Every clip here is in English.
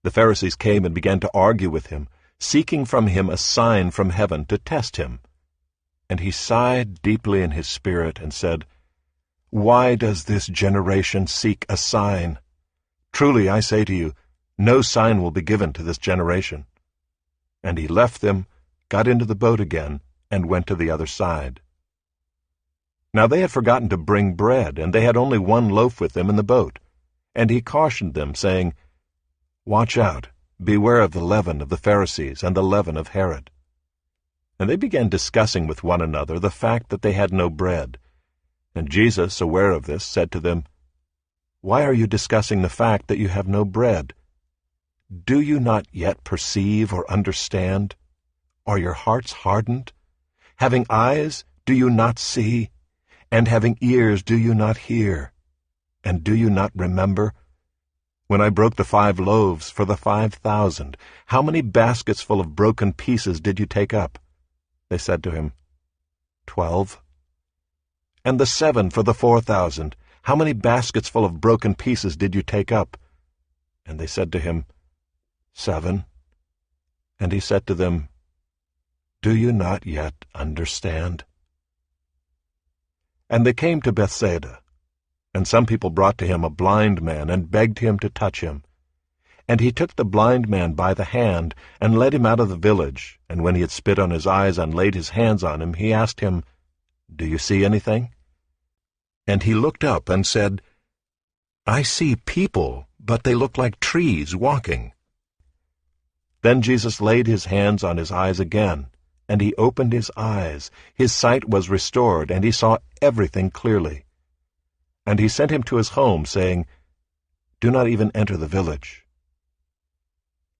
The Pharisees came and began to argue with him, seeking from him a sign from heaven to test him. And he sighed deeply in his spirit and said, "Why does this generation seek a sign? Truly I say to you, no sign will be given to this generation." And he left them, got into the boat again, and went to the other side. Now they had forgotten to bring bread, and they had only one loaf with them in the boat. And he cautioned them, saying, "Watch out, beware of the leaven of the Pharisees and the leaven of Herod." And they began discussing with one another the fact that they had no bread. And Jesus, aware of this, said to them, "Why are you discussing the fact that you have no bread? Do you not yet perceive or understand? Are your hearts hardened? Having eyes, do you not see? And having ears, do you not hear? And do you not remember? When I broke the 5 loaves for the 5,000, how many baskets full of broken pieces did you take up?" They said to him, 12. "And the 7 for the 4,000, how many baskets full of broken pieces did you take up?" And they said to him, 7. And he said to them, "Do you not yet understand?" And they came to Bethsaida, and some people brought to him a blind man and begged him to touch him. And he took the blind man by the hand and led him out of the village, and when he had spit on his eyes and laid his hands on him, he asked him, "Do you see anything?" And he looked up and said, "I see people, but they look like trees walking." Then Jesus laid his hands on his eyes again, and he opened his eyes. His sight was restored, and he saw everything clearly. And he sent him to his home, saying, "Do not even enter the village."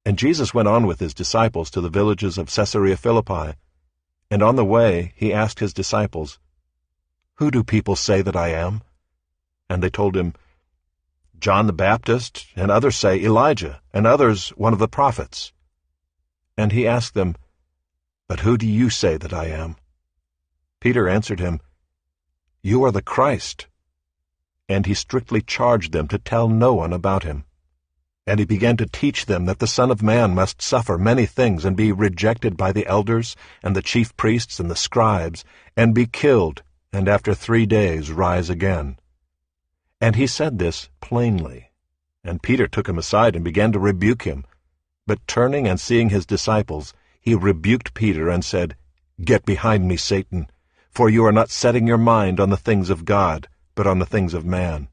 And Jesus went on with his disciples to the villages of Caesarea Philippi, and on the way he asked his disciples, "Who do people say that I am?" And they told him, "John the Baptist, and others say Elijah, and others one of the prophets." And he asked them, "But who do you say that I am?" Peter answered him, "You are the Christ." And he strictly charged them to tell no one about him. And he began to teach them that the Son of Man must suffer many things and be rejected by the elders and the chief priests and the scribes, and be killed, and after 3 days rise again. And he said this plainly. And Peter took him aside and began to rebuke him. But turning and seeing his disciples, he rebuked Peter and said, "Get behind me, Satan, for you are not setting your mind on the things of God, but on the things of man."